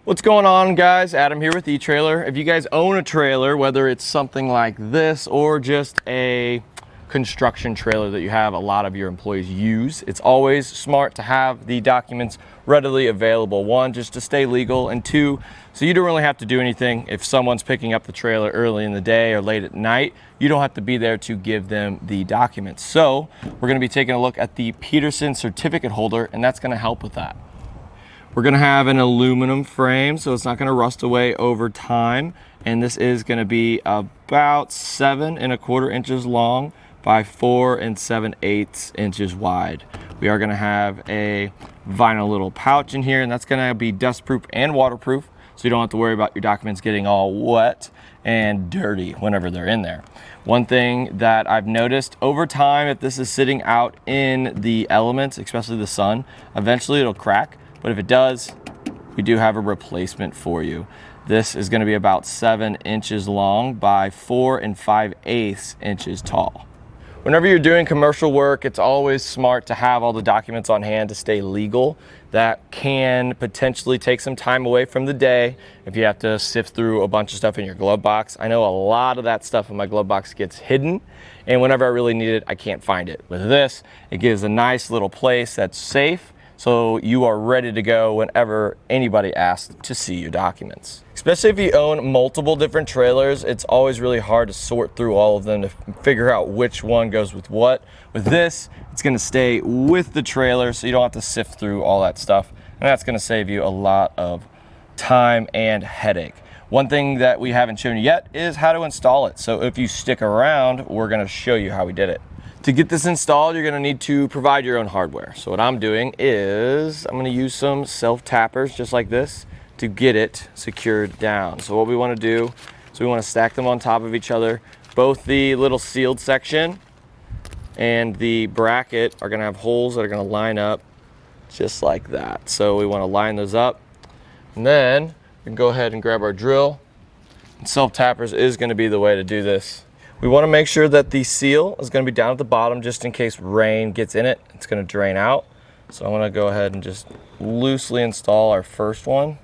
What's going on, guys? Adam here with eTrailer. If you guys own a trailer, whether it's something like this or just a construction trailer that you have a lot of your employees use, it's always smart to have the documents readily available. One, just to stay legal, and two, so you don't really have to do anything. If someone's picking up the trailer early in the day or late at night, you don't have to be there to give them the documents. So we're going to be taking a look at the Peterson Certificate Holder, and that's going to help with that. We're gonna have an aluminum frame, so it's not gonna rust away over time. And this is gonna be about 7 1/4 inches long by 4 7/8 inches wide. We are gonna have a vinyl little pouch in here, and that's gonna be dustproof and waterproof, so you don't have to worry about your documents getting all wet and dirty whenever they're in there. One thing that I've noticed over time, if this is sitting out in the elements, especially the sun, eventually it'll crack. But if it does, we do have a replacement for you. This is gonna be about 7 inches long by 4 5/8 inches tall. Whenever you're doing commercial work, it's always smart to have all the documents on hand to stay legal. That can potentially take some time away from the day if you have to sift through a bunch of stuff in your glove box. I know a lot of that stuff in my glove box gets hidden, and whenever I really need it, I can't find it. With this, it gives a nice little place that's safe, so you are ready to go whenever anybody asks to see your documents. Especially if you own multiple different trailers, it's always really hard to sort through all of them to figure out which one goes with what. With this, it's gonna stay with the trailer, so you don't have to sift through all that stuff, and that's gonna save you a lot of time and headache. One thing that we haven't shown you yet is how to install it. So if you stick around, we're gonna show you how we did it. To get this installed, you're gonna need to provide your own hardware. So what I'm doing is I'm gonna use some self-tappers just like this to get it secured down. So what we wanna do is we wanna stack them on top of each other. Both the little sealed section and the bracket are gonna have holes that are gonna line up just like that. So we wanna line those up, and then we can go ahead and grab our drill. And self-tappers is gonna be the way to do this. We want to make sure that the seal is going to be down at the bottom just in case rain gets in it. It's going to drain out. So I'm going to go ahead and just loosely install our first one.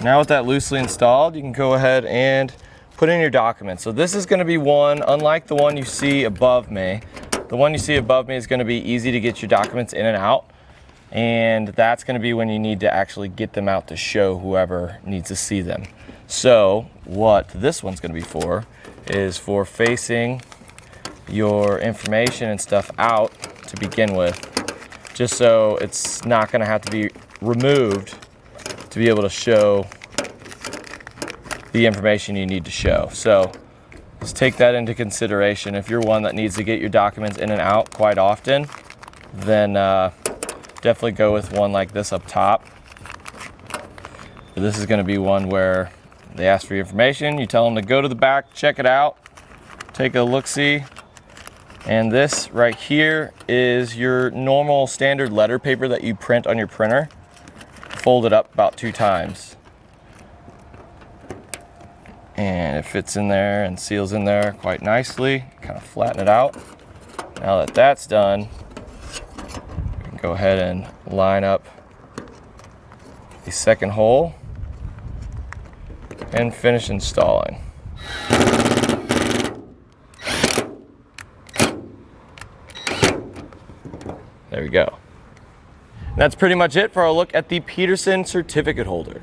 Now with that loosely installed, you can go ahead and put in your documents. So this is going to be one, unlike the one you see above me. The one you see above me is going to be easy to get your documents in and out, and that's going to be when you need to actually get them out to show whoever needs to see them. So what this one's going to be for is for facing your information and stuff out to begin with, just so it's not going to have to be removed to be able to show the information you need to show. So just take that into consideration. If you're one that needs to get your documents in and out quite often, then definitely go with one like this up top. But this is going to be one where they ask for your information, you tell them to go to the back, check it out, take a look-see, and this right here is your normal standard letter paper that you print on your printer. Fold it up about 2 times. And it fits in there and seals in there quite nicely. Kind of flatten it out. Now that that's done, we can go ahead and line up the second hole and finish installing. There we go. And that's pretty much it for our look at the Peterson Certificate Holder.